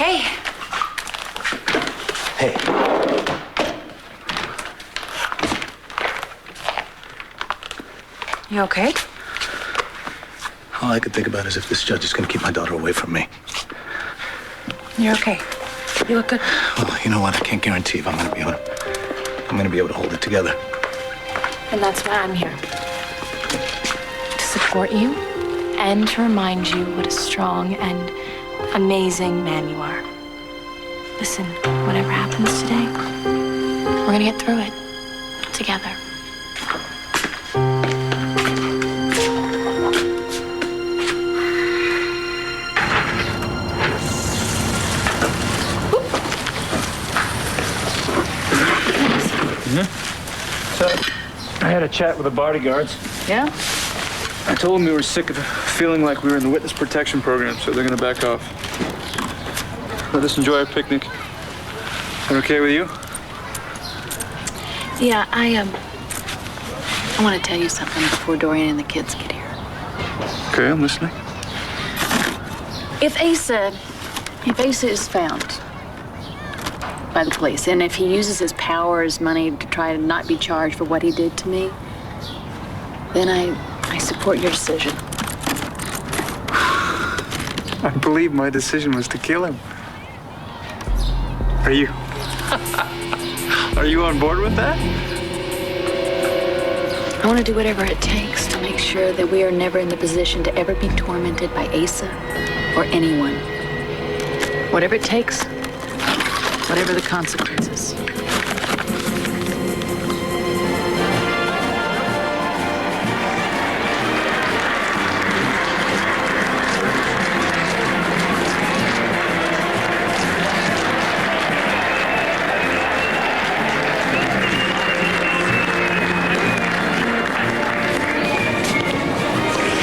Hey. Hey. You okay? All I could think about is if this judge is going to keep my daughter away from me. You're okay. You look good. Well, you know what? I can't guarantee if I'm going to be able to hold it together. And that's why I'm here. To support you and to remind you what a strong and amazing man you are. Listen, whatever happens today, we're gonna get through it together. So, I had a chat with the bodyguards. Yeah? I told them we were sick of feeling like we were in the witness protection program, so they're gonna back off. Let us enjoy our picnic. That okay with you? Yeah, I want to tell you something before Dorian and the kids get here. Okay, I'm listening. If Asa is found by the police, and if he uses his power as money to try to not be charged for what he did to me, then I support your decision. I believe my decision was to kill him. Are you on board with that? I want to do whatever it takes to make sure that we are never in the position to ever be tormented by Asa or anyone. Whatever it takes, whatever the consequences.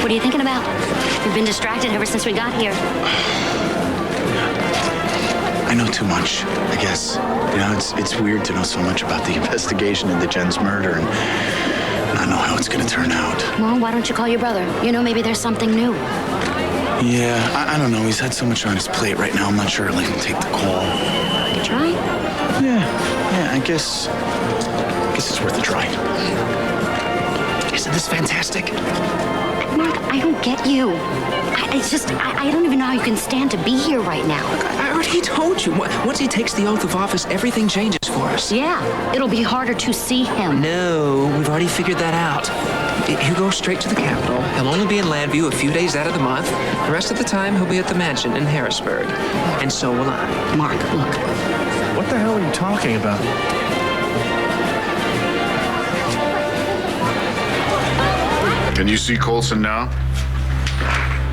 What are you thinking about? You've been distracted ever since we got here. I know too much, I guess. You know, it's weird to know so much about the investigation into Jen's murder and not know how it's going to turn out. Well, why don't you call your brother? You know, maybe there's something new. Yeah, I don't know. He's had so much on his plate right now. I'm not sure he'll even take the call. Try? Yeah, I guess it's worth a try. Isn't this fantastic? Mark, I don't get you. I don't even know how you can stand to be here right now. I already told you. Once he takes the oath of office, everything changes for us. Yeah, it'll be harder to see him. No, we've already figured that out. He'll go straight to the Capitol. He'll only be in Landview a few days out of the month. The rest of the time, he'll be at the mansion in Harrisburg. And so will I. Mark, look. What the hell are you talking about? Can you see Colson now?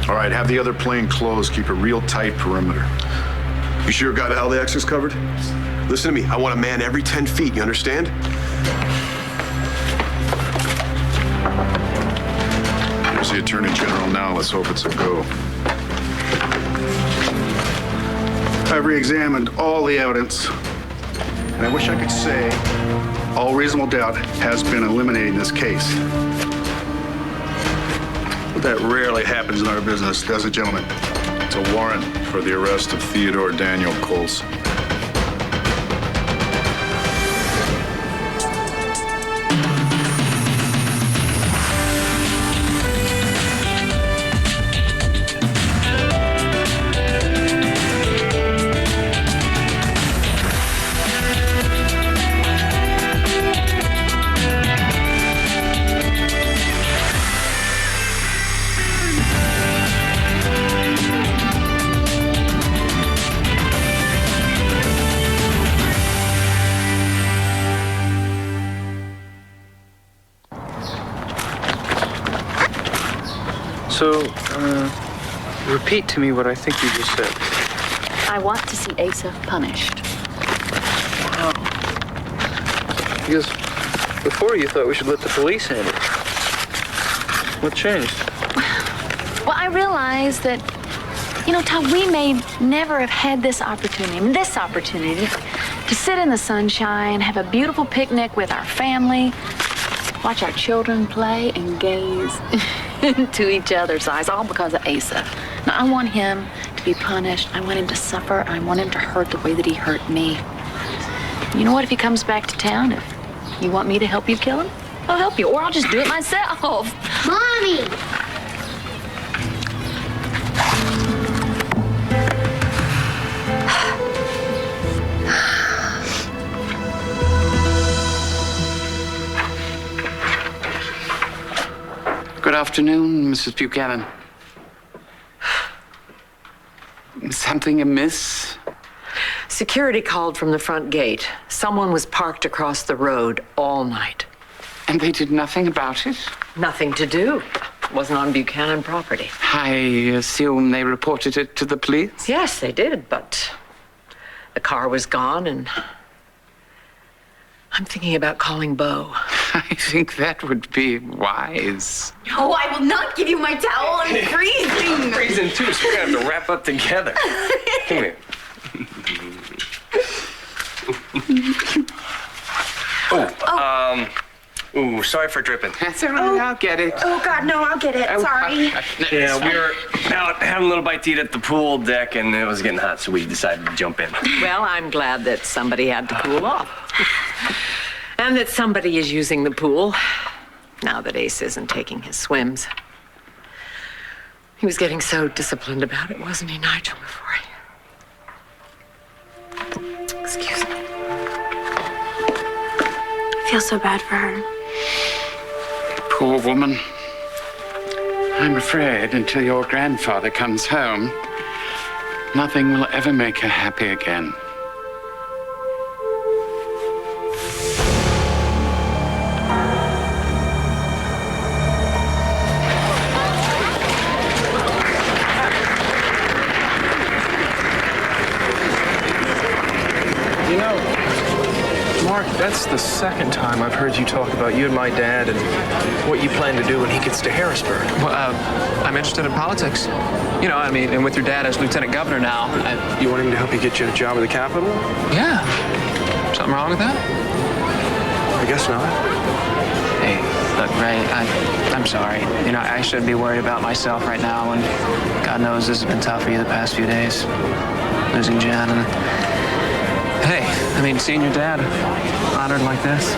All right, have the other plane closed. Keep a real tight perimeter. You sure got all the exits covered? Listen to me. I want a man every 10 feet. You understand? Here's the Attorney General now. Let's hope it's a go. I've re-examined all the evidence, and I wish I could say all reasonable doubt has been eliminated in this case. But that rarely happens in our business, does it, gentlemen? It's a warrant for the arrest of Theodore Daniel Colson. So, repeat to me what I think you just said. I want to see Asa punished. Wow. Because before you thought we should let the police handle it. What changed? Well, I realized that, you know, Todd, we may never have had this opportunity to sit in the sunshine, have a beautiful picnic with our family, watch our children play and gaze into each other's eyes, all because of Asa. Now, I want him to be punished. I want him to suffer. I want him to hurt the way that he hurt me. You know what? If he comes back to town, if you want me to help you kill him, I'll help you. Or I'll just do it myself. Mommy! Good afternoon, Mrs. Buchanan. Something amiss? Security called from the front gate. Someone was parked across the road all night. And they did nothing about it? Nothing to do. Wasn't on Buchanan property. I assume they reported it to the police? Yes, they did, but the car was gone, and I'm thinking about calling Bo. I think that would be wise. No, I will not give you my towel. I'm freezing. Freezing too, so we're gonna have to wrap up together. Come here. Ooh, sorry for dripping. That's all right, I'll get it. Oh, God, no, I'll get it. Sorry. Yeah, we were out having a little bite to eat at the pool deck, and it was getting hot, so we decided to jump in. Well, I'm glad that somebody had to cool off. And that somebody is using the pool, now that Ace isn't taking his swims. He was getting so disciplined about it, wasn't he, Nigel, before he... Excuse me. I feel so bad for her. Poor woman. I'm afraid until your grandfather comes home, nothing will ever make her happy again. You know, Mark, that's the second time I've heard you talk about you and my dad and what you plan to do when he gets to Harrisburg. Well, I'm interested in politics. You know, I mean, and with your dad as lieutenant governor now. You want him to help you get you a job at the Capitol? Yeah. Something wrong with that? I guess not. Hey, look, Ray, I'm sorry. You know, I shouldn't be worried about myself right now, and God knows this has been tough for you the past few days. Losing Jen and... Hey, I mean, seeing your dad honored like this,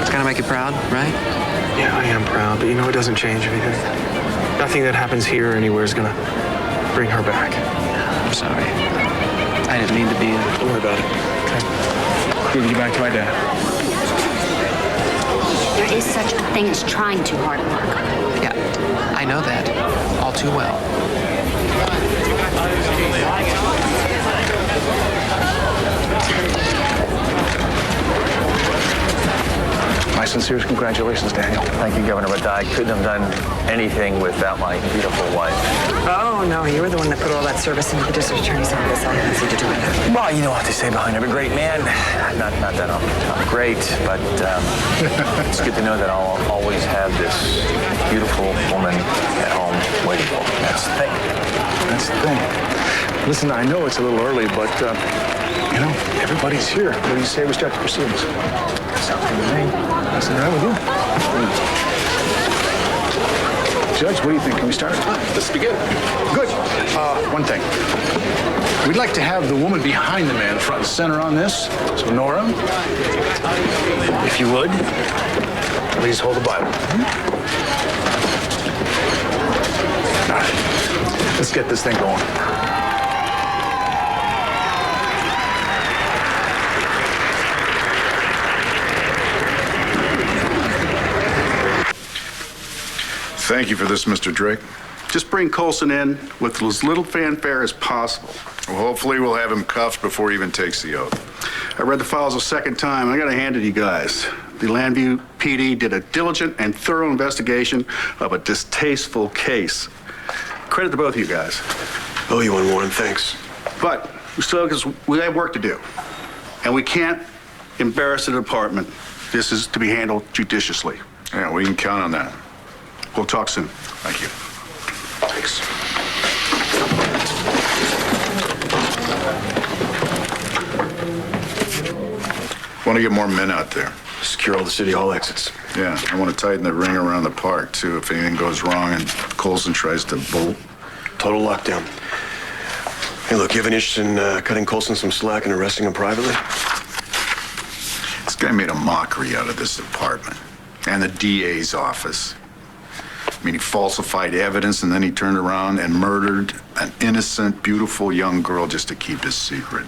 it's gonna make you proud, right? Yeah, I am proud, but you know, it doesn't change anything. Nothing that happens here or anywhere is gonna bring her back. I'm sorry. I didn't mean to be... Don't worry about it. Okay. Need to get back to my dad. There is such a thing as trying too hard, Mark. Yeah, I know that all too well. My sincerest congratulations, Daniel. Thank you, Governor, but I couldn't have done anything without my beautiful wife. Oh, no, you were the one that put all that service into the district attorney's office. I had nothing to do with that. Well, you know what they say behind every great man. Not that I'm great, but it's good to know that I'll always have this beautiful woman at home waiting for me. That's the thing. That's the thing. Listen, I know it's a little early, but, you know, everybody's here. What do you say we start the proceedings? Sounds good to me. That's all right with you? Judge, what do you think? Can we start? Let's begin. Good. One thing. We'd like to have the woman behind the man front and center on this. So, Nora, if you would, please hold the Bible. All right. Let's get this thing going. Thank you for this, Mr. Drake. Just bring Coulson in with as little fanfare as possible. Well, hopefully we'll have him cuffed before he even takes the oath. I read the files a second time. I got to hand it to you guys. The Landview PD did a diligent and thorough investigation of a distasteful case. Credit to both of you guys. Oh, you want Warren, thanks. But we have work to do. And we can't embarrass the department. This is to be handled judiciously. Yeah, we can count on that. We'll talk soon. Thank you. Thanks. Want to get more men out there. Secure all the city hall exits. Yeah, I want to tighten the ring around the park, too, if anything goes wrong and Coulson tries to bolt. Total lockdown. Hey, look, you have any interest in cutting Colson some slack and arresting him privately? This guy made a mockery out of this department and the DA's office. I mean, he falsified evidence and then he turned around and murdered an innocent, beautiful young girl just to keep his secret.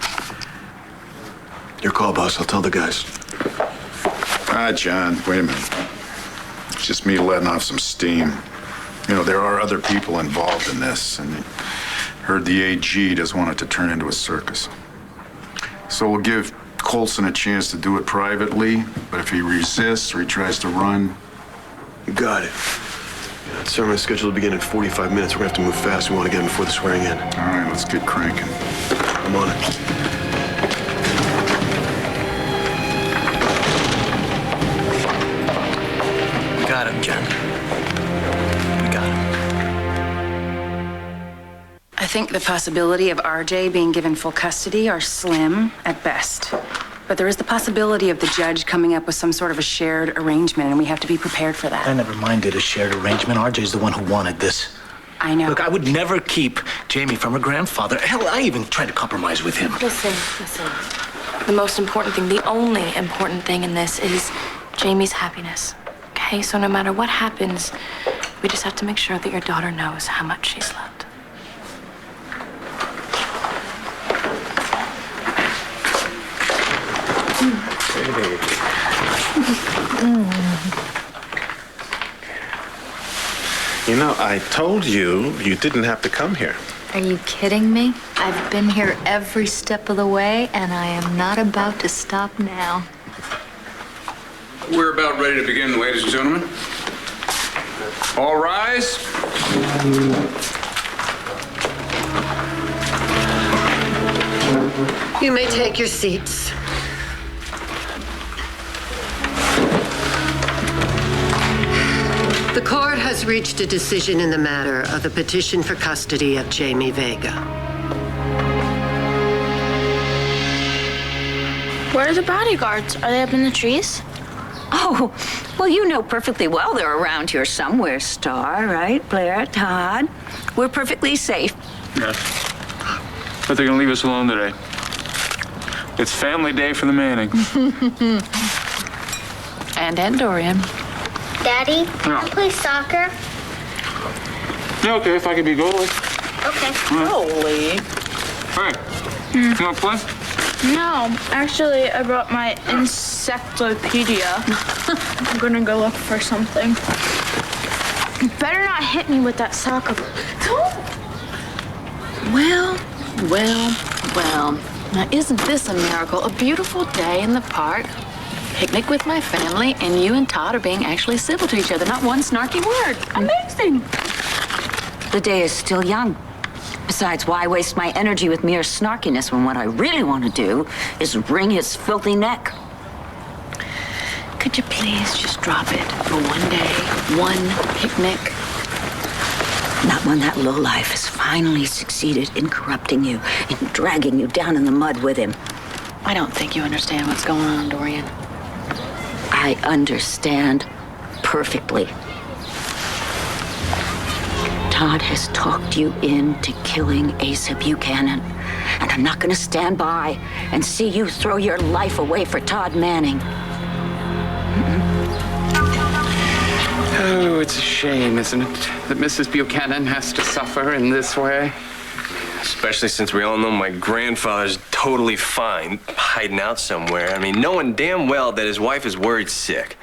Your call, boss. I'll tell the guys. John, wait a minute. It's just me letting off some steam. You know, there are other people involved in this, and heard the AG doesn't want it to turn into a circus. So we'll give Colson a chance to do it privately, but if he resists or he tries to run... You got it. Sermon is scheduled to begin in 45 minutes. We're gonna have to move fast. We want to get him before the swearing in. All right, let's get cranking. I'm on it. We got him, Jen. We got him. I think the possibility of RJ being given full custody are slim at best. But there is the possibility of the judge coming up with some sort of a shared arrangement, and we have to be prepared for that. I never minded a shared arrangement. RJ's the one who wanted this. I know. Look, I would never keep Jamie from her grandfather. Hell, I even tried to compromise with him. Listen. The most important thing, the only important thing in this is Jamie's happiness. Okay? So no matter what happens, we just have to make sure that your daughter knows how much she's loved. You know, I told you didn't have to come here. Are you kidding me? I've been here every step of the way, and I am not about to stop now. We're about ready to begin, ladies and gentlemen. All rise. You may take your seats. The court has reached a decision in the matter of the petition for custody of Jamie Vega. Where are the bodyguards? Are they up in the trees? Oh, well, you know perfectly well they're around here somewhere, Star, right? Blair, Todd. We're perfectly safe. Yeah. But they're gonna leave us alone today. It's family day for the Mannings. And Dorian. Daddy, can I play soccer? Yeah, okay, if I could be goalie. Okay. Goalie? Hey, you wanna play? No, actually, I brought my encyclopedia. I'm gonna go look for something. You better not hit me with that soccer ball. Don't! Well. Now, isn't this a miracle? A beautiful day in the park, picnic with my family, and you and Todd are being actually civil to each other. Not one snarky word. Amazing. The day is still young. Besides, why waste my energy with mere snarkiness when what I really want to do is wring his filthy neck? Could you please just drop it for one day, one picnic? Not when that lowlife has finally succeeded in corrupting you, in dragging you down in the mud with him. I don't think you understand what's going on, Dorian. I understand perfectly. Todd has talked you into killing Asa Buchanan, and I'm not going to stand by and see you throw your life away for Todd Manning. Oh, it's a shame, isn't it, that Mrs. Buchanan has to suffer in this way? Especially since we all know my grandfather's totally fine, hiding out somewhere. I mean, knowing damn well that his wife is worried sick.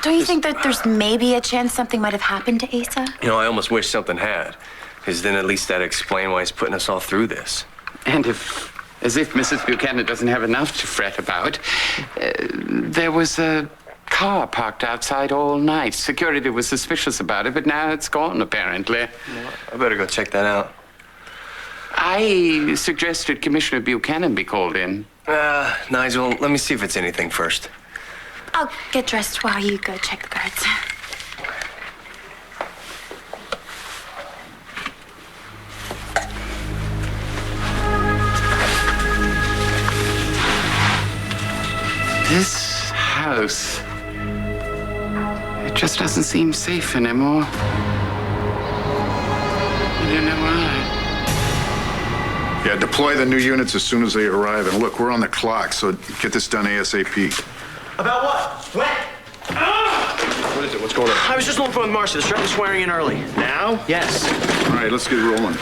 Don't you think that there's maybe a chance something might have happened to Asa? You know, I almost wish something had. Because then at least that'd explain why he's putting us all through this. And as if Mrs. Buchanan doesn't have enough to fret about, there was a car parked outside all night. Security was suspicious about it, but now it's gone, apparently. Well, I better go check that out. I suggested Commissioner Buchanan be called in. Nigel, let me see if it's anything first. I'll get dressed while you go check the guards. This house, it just doesn't seem safe anymore. I don't know why. Yeah, deploy the new units as soon as they arrive. And look, we're on the clock, so get this done ASAP. About what? When? What is it? What's going on? I was just looking for Marcia to start the swearing in early. Now? Yes. All right, let's get rolling.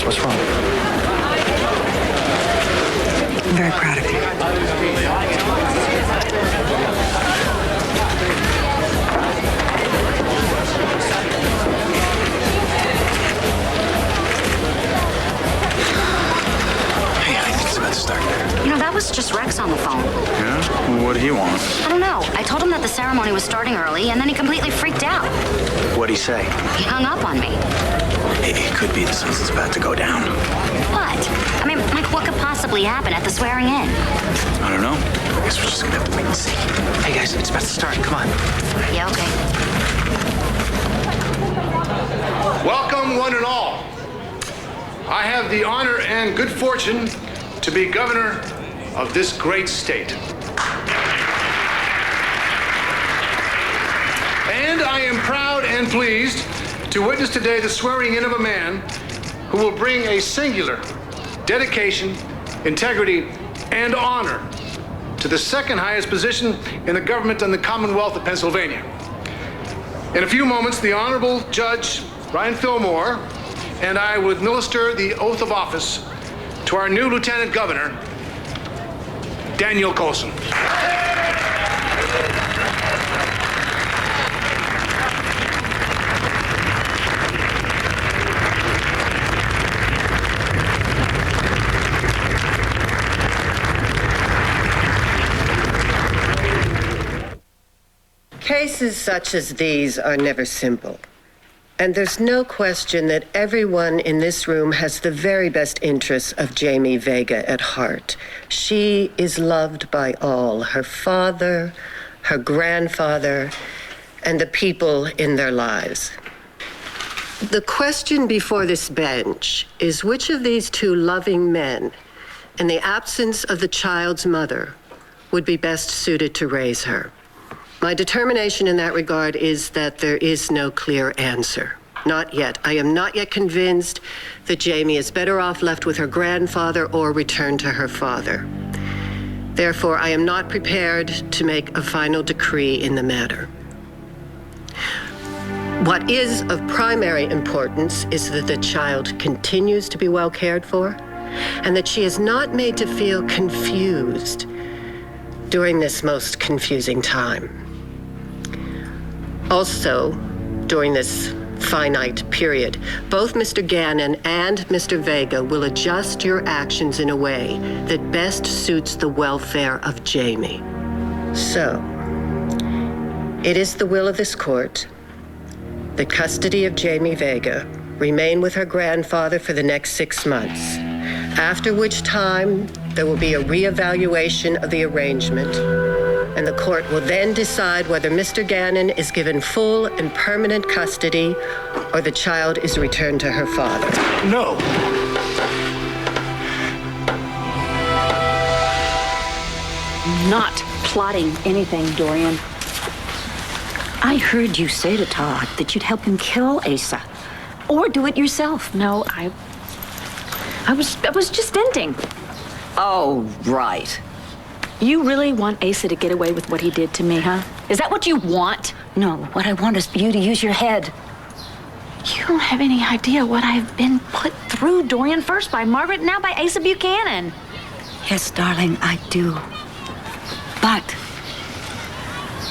What's wrong? I'm very proud of you. Hey, I think it's about to start. You know, that was just Rex on the phone. Yeah? Well, what do you want? I don't know. I told him that the ceremony was starting early, and then he completely freaked out. What'd he say? He hung up on me. It could be that something's about to go down. What? I mean, like, what could possibly happen at the swearing in? I don't know. I guess we're just gonna have to wait and see. Hey, guys, it's about to start. Come on. Yeah, okay. Welcome, one and all. I have the honor and good fortune to be governor of this great state. And I am proud and pleased to witness today the swearing in of a man who will bring a singular dedication, integrity, and honor to the second highest position in the government in the Commonwealth of Pennsylvania. In a few moments, the Honorable Judge Ryan Fillmore and I will administer the oath of office to our new Lieutenant Governor, Daniel Colson. Cases such as these are never simple. And there's no question that everyone in this room has the very best interests of Jamie Vega at heart. She is loved by all, her father, her grandfather, and the people in their lives. The question before this bench is which of these two loving men, in the absence of the child's mother, would be best suited to raise her? My determination in that regard is that there is no clear answer. Not yet. I am not yet convinced that Jamie is better off left with her grandfather or returned to her father. Therefore, I am not prepared to make a final decree in the matter. What is of primary importance is that the child continues to be well cared for and that she is not made to feel confused during this most confusing time. Also, during this finite period, both Mr. Gannon and Mr. Vega will adjust your actions in a way that best suits the welfare of Jamie. So, it is the will of this court that custody of Jamie Vega remain with her grandfather for the next 6 months, after which time there will be a reevaluation of the arrangement, and the court will then decide whether Mr. Gannon is given full and permanent custody or the child is returned to her father. No. Not plotting anything, Dorian. I heard you say to Todd that you'd help him kill Asa. Or do it yourself. No, I was just venting. Oh, right. You really want Asa to get away with what he did to me, huh? Is that what you want? No, what I want is for you to use your head. You don't have any idea what I've been put through, Dorian. First by Margaret, now by Asa Buchanan. Yes, darling, I do. But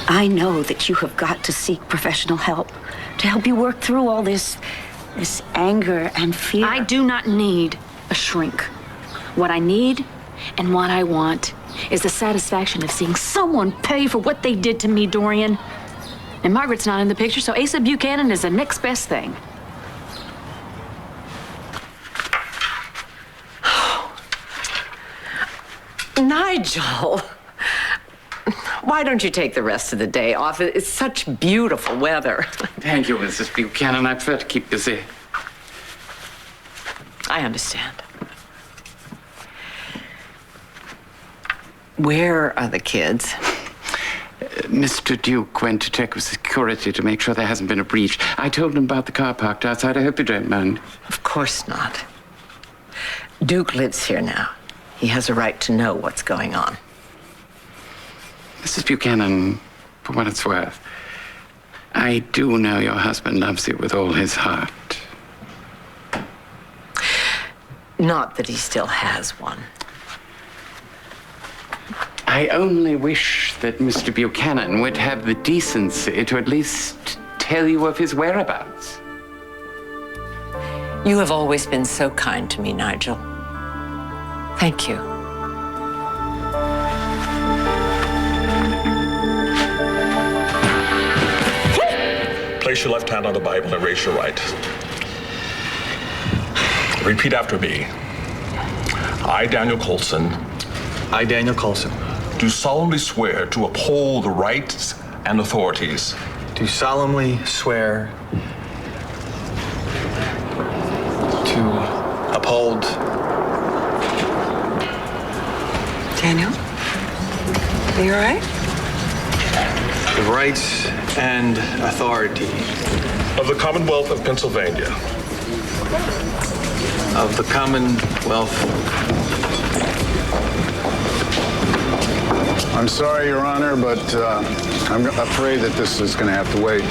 I know that you have got to seek professional help to help you work through all this anger and fear. I do not need a shrink. What I need and what I want is the satisfaction of seeing someone pay for what they did to me, Dorian. And Margaret's not in the picture, so Asa Buchanan is the next best thing. Nigel, why don't you take the rest of the day off? It's such beautiful weather. Thank you, Mrs. Buchanan. I prefer to keep busy. I understand. Where are the kids? Mr. Duke went to check with security to make sure there hasn't been a breach. I told him about the car parked outside. I hope you don't mind. Of course not. Duke lives here now. He has a right to know what's going on. Mrs. Buchanan, for what it's worth, I do know your husband loves you with all his heart. Not that he still has one. I only wish that Mr. Buchanan would have the decency to at least tell you of his whereabouts. You have always been so kind to me, Nigel. Thank you. Place your left hand on the Bible and raise your right. Repeat after me. I, Daniel Colson. I, Daniel Colson. Do solemnly swear to uphold the rights and authorities. Do solemnly swear to uphold. Daniel? Are you all right? The rights and authority. Of the Commonwealth of Pennsylvania. Of the Commonwealth. I'm sorry, Your Honor, but I'm afraid that this is going to have to wait.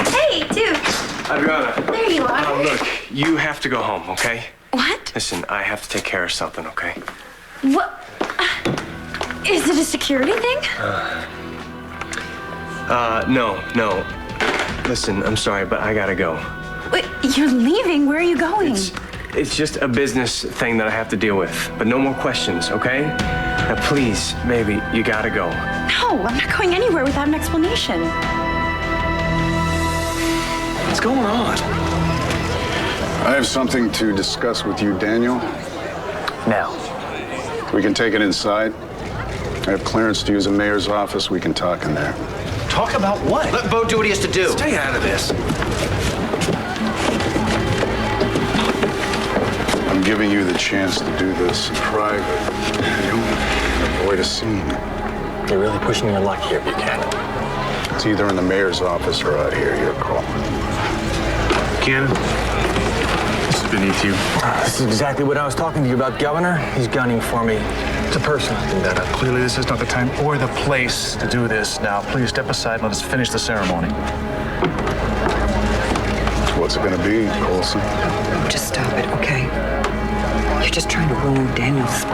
Hey, Duke. Adriana. There you are. Oh, look, you have to go home, okay? What? Listen, I have to take care of something, okay? What? Is it a security thing? No. Listen, I'm sorry, but I gotta go. Wait, you're leaving? Where are you going? It's just a business thing that I have to deal with. But no more questions, okay? Now, please, baby, you gotta go. No, I'm not going anywhere without an explanation. What's going on? I have something to discuss with you, Daniel. Now. We can take it inside. I have clearance to use the mayor's office. We can talk in there. Talk about what? Let Bo do what he has to do. Stay out of this. I'm giving you the chance to do this in private. Avoid a scene. You're really pushing your luck here, Buchanan. It's either in the mayor's office or out here. Your call. Buchanan, this is beneath you. This is exactly what I was talking to you about, Governor. He's gunning for me. It's a personal vendetta. Clearly, this is not the time or the place to do this. Now, please step aside and let us finish the ceremony. What's it going to be, Colson? Just stop it, okay? You're just trying to ruin Daniel's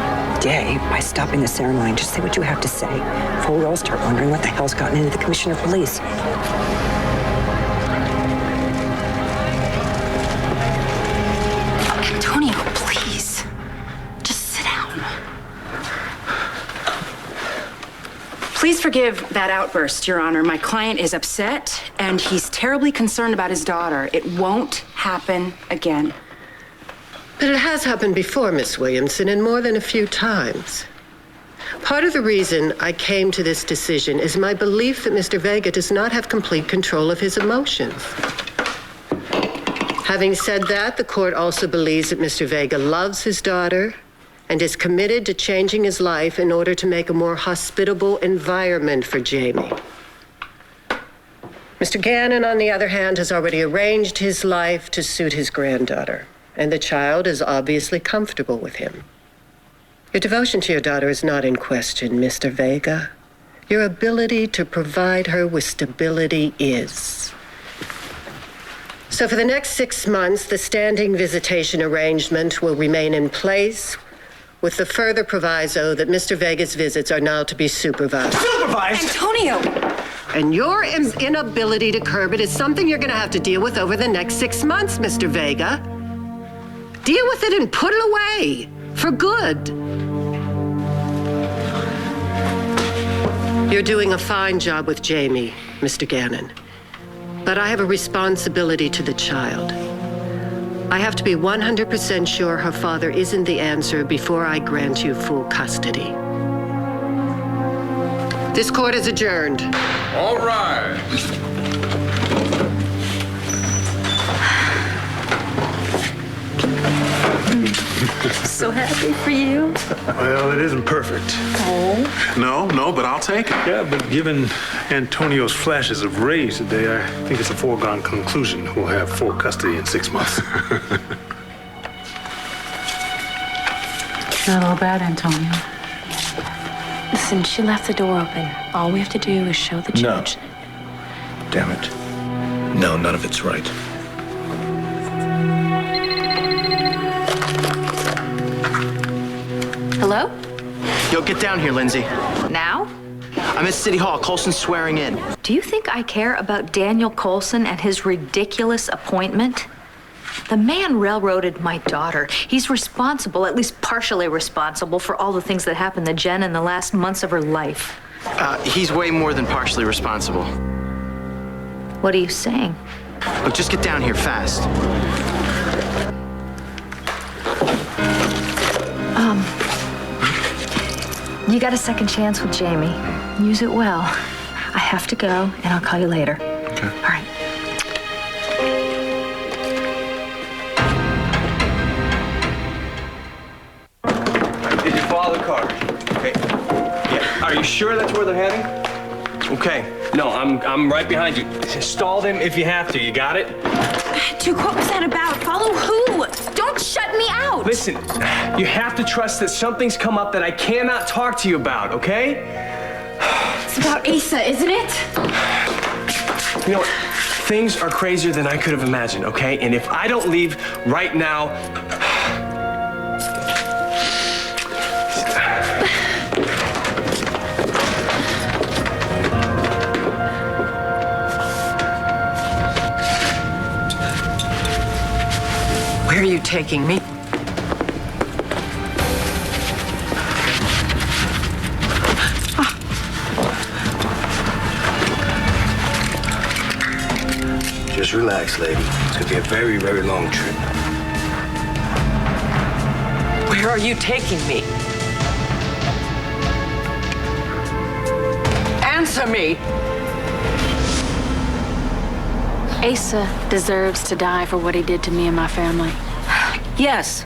day by stopping the ceremony. Just say what you have to say before we all start wondering what the hell's gotten into the commissioner of police. Antonio, please. Just sit down. Please forgive that outburst, Your Honor. My client is upset, and he's terribly concerned about his daughter. It won't happen again. But it has happened before, Miss Williamson, and more than a few times. Part of the reason I came to this decision is my belief that Mr. Vega does not have complete control of his emotions. Having said that, the court also believes that Mr. Vega loves his daughter and is committed to changing his life in order to make a more hospitable environment for Jamie. Mr. Gannon, on the other hand, has already arranged his life to suit his granddaughter, and the child is obviously comfortable with him. Your devotion to your daughter is not in question, Mr. Vega. Your ability to provide her with stability is. So for the next 6 months, the standing visitation arrangement will remain in place, with the further proviso that Mr. Vega's visits are now to be supervised. Supervised? Antonio! And your inability to curb it is something you're going to have to deal with over the next 6 months, Mr. Vega. Deal with it and put it away for good. You're doing a fine job with Jamie, Mr. Gannon. But I have a responsibility to the child. I have to be 100% sure her father isn't the answer before I grant you full custody. This court is adjourned. All right. so happy for you. Well, it isn't perfect. Oh. No, but I'll take it. Yeah, but given Antonio's flashes of rage today, I think it's a foregone conclusion we'll have full custody in 6 months. Not all bad, Antonio. Listen, she left the door open. All we have to do is show the judge. Damn it. No, none of it's right. Hello? Yo, get down here, Lindsay. Now? I'm at City Hall. Colson's swearing in. Do you think I care about Daniel Colson and his ridiculous appointment? The man railroaded my daughter. He's responsible, at least partially responsible, for all the things that happened to Jen in the last months of her life. He's way more than partially responsible. What are you saying? Look, just get down here fast. You got a second chance with Jamie. Use it well. I have to go, and I'll call you later. Okay. All right. Did you follow the car? Okay. Yeah. Are you sure that's where they're heading? Okay. No, I'm right behind you. Stall them if you have to. You got it? Duke, what was that about? Follow who? Don't shut me out! Listen, you have to trust that something's come up that I cannot talk to you about, okay? It's about Asa, isn't it? You know what? Things are crazier than I could have imagined, okay? And if I don't leave right now... Where are you taking me? Just relax, lady. It's gonna be a very, very long trip. Where are you taking me? Answer me! Asa deserves to die for what he did to me and my family. Yes,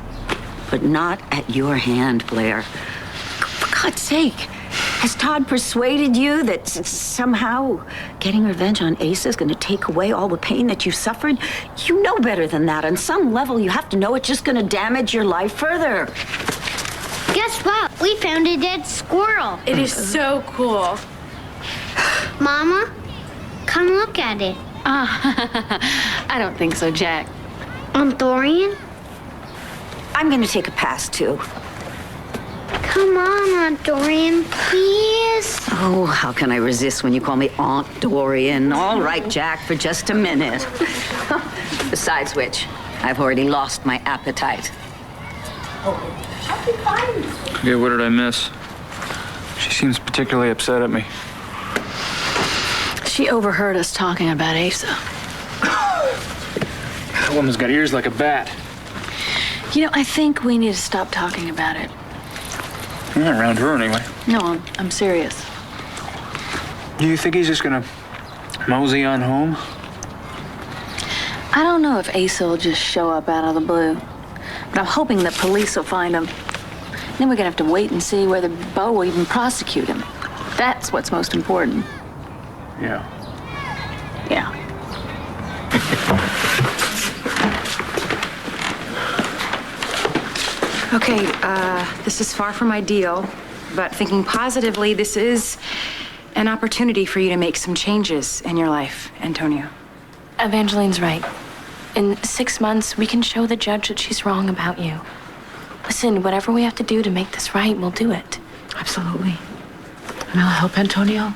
but not at your hand, Blair. For God's sake, has Todd persuaded you that somehow getting revenge on Asa is going to take away all the pain that you suffered? You know better than that. On some level, you have to know it's just going to damage your life further. Guess what? We found a dead squirrel. It is so cool. Mama, come look at it. I don't think so, Jack. Dorian? I'm going to take a pass, too. Come on, Aunt Dorian, please. Oh, how can I resist when you call me Aunt Dorian? All right, Jack, for just a minute. Besides which, I've already lost my appetite. Okay, what did I miss? She seems particularly upset at me. She overheard us talking about Asa. That woman's got ears like a bat. You know, I think we need to stop talking about it. Not around her, anyway. No, I'm serious. Do you think he's just gonna mosey on home? I don't know if Asa will just show up out of the blue, but I'm hoping that police will find him. Then we're gonna have to wait and see whether Bo will even prosecute him. That's what's most important. Yeah. Yeah. Okay, this is far from ideal, but thinking positively, this is an opportunity for you to make some changes in your life, Antonio. Evangeline's right. In 6 months, we can show the judge that she's wrong about you. Listen, whatever we have to do to make this right, we'll do it. Absolutely. And I'll help Antonio.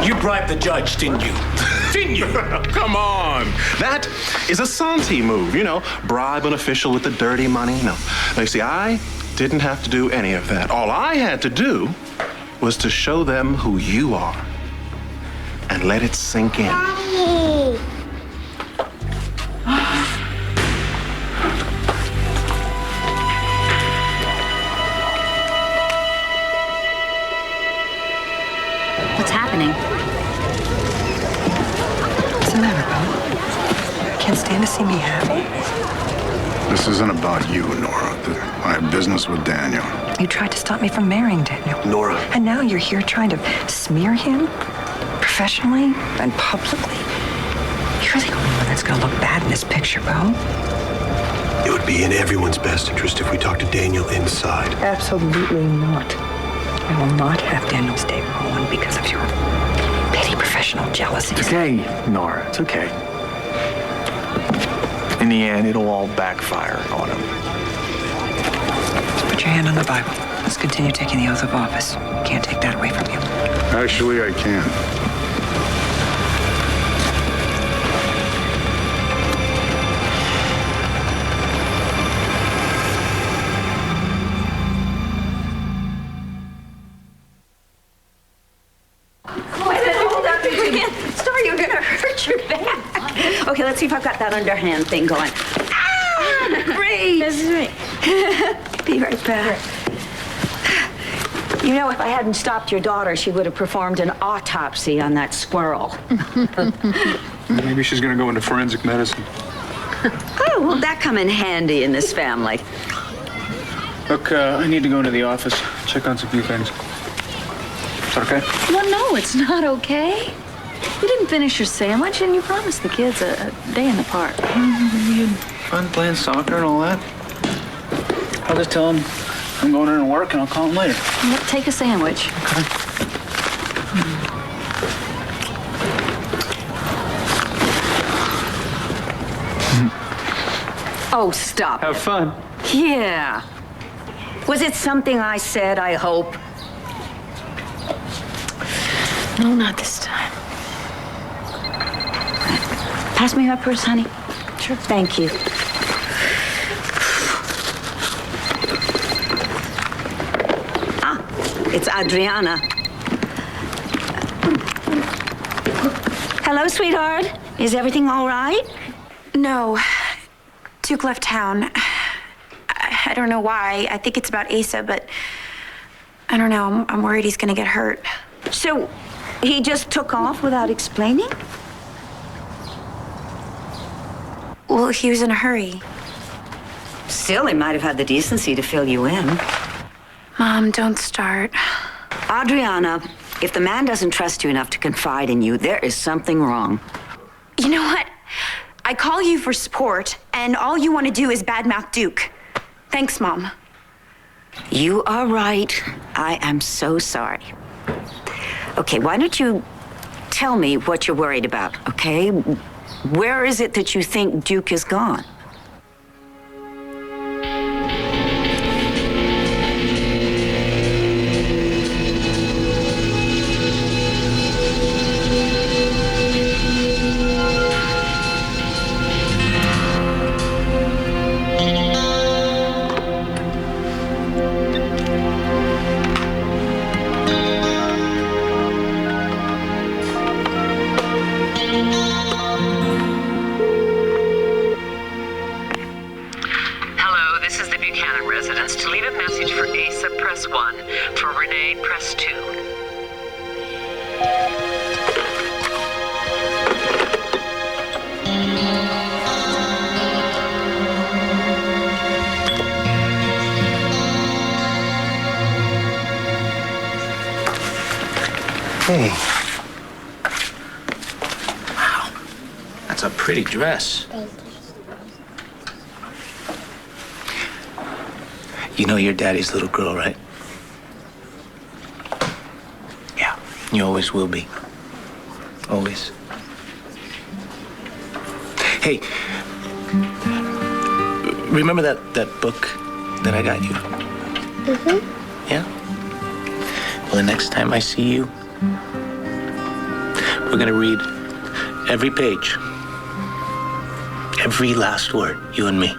You bribed the judge, didn't you? Didn't you? Come on. That is a Santi move, you know, bribe an official with the dirty money. No. Now, you see, I didn't have to do any of that. All I had to do was to show them who you are and let it sink in. Daddy. can't stand to see me happy? This isn't about you, Nora. I have business with Daniel. You tried to stop me from marrying Daniel. Nora. And now you're here trying to smear him? Professionally and publicly? You're the only one that's gonna look bad in this picture, Bo. It would be in everyone's best interest if we talked to Daniel inside. Absolutely not. I will not have Daniel stay Rowan because of your petty professional jealousy. It's okay, Nora. It's okay. In the end, it'll all backfire on him. Just put your hand on the Bible. Let's continue taking the oath of office. Can't take that away from you. Actually, I can. Hold up, sorry, you're gonna hurt your back. Okay, let's see if I've got that underhand thing going. Ah, great. This is me. Be right back. You know, if I hadn't stopped your daughter, she would have performed an autopsy on that squirrel. Maybe she's gonna go into forensic medicine. Oh, well, that come in handy in this family. Look, I need to go into the office, check on some few things. Is that okay? Well, no, it's not okay. You didn't finish your sandwich, and you promised the kids a day in the park. Fun playing soccer and all that. I'll just tell them I'm going in and work, and I'll call them later. Well, take a sandwich. Oh, stop. Have fun. Yeah. Was it something I said, I hope? No, not this time. Pass me my purse, honey. Sure. Thank you. Ah, it's Adriana. Hello, sweetheart. Is everything all right? No. Duke left town. I don't know why. I think it's about Asa, but I don't know. I'm worried he's gonna get hurt. So, he just took off without explaining? Well, he was in a hurry. Still, he might have had the decency to fill you in. Mom, don't start. Adriana, if the man doesn't trust you enough to confide in you, there is something wrong. You know what? I call you for support, and all you want to do is badmouth Duke. Thanks, Mom. You are right. I am so sorry. Okay, why don't you tell me what you're worried about, okay? Where is it that you think Duke is gone? To leave a message for Asa, press 1. For Renee, press 2. Hey. Wow. That's a pretty dress. You know you're Daddy's little girl, right? Yeah, you always will be. Always. Hey, remember that book that I got you? Mm-hmm. Yeah? Well, the next time I see you, we're gonna read every page. Every last word, you and me.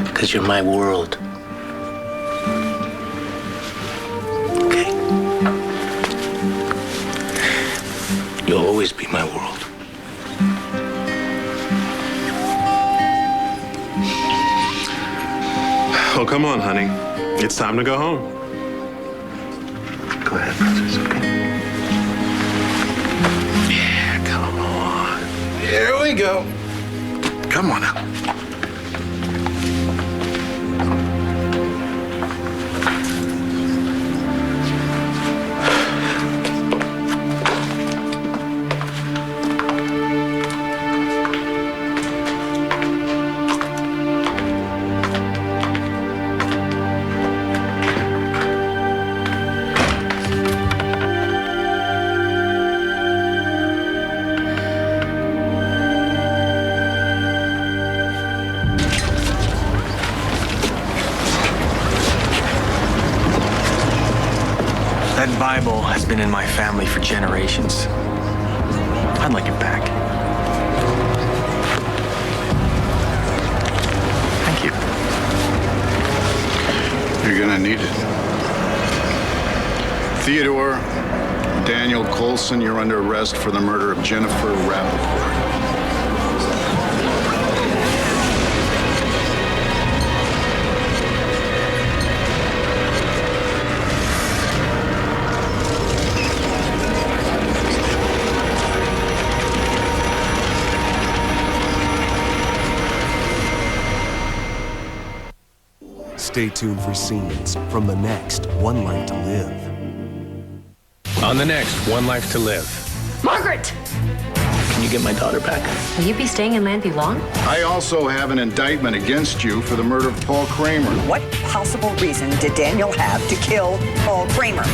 Because you're my world. Okay? You'll always be my world. Oh, come on, honey. It's time to go home. Go ahead, Princess, okay? Yeah, come on. we go. Come on now. That Bible has been in my family for generations. I'd like it back. Thank you. You're gonna need it. Theodore Daniel Colson, you're under arrest for the murder of Jennifer Rappaport. Stay tuned for scenes from the next One Life to Live. On the next One Life to Live. Margaret! Can you get my daughter back? Will you be staying in Landby long? I also have an indictment against you for the murder of Paul Kramer. What possible reason did Daniel have to kill Paul Kramer?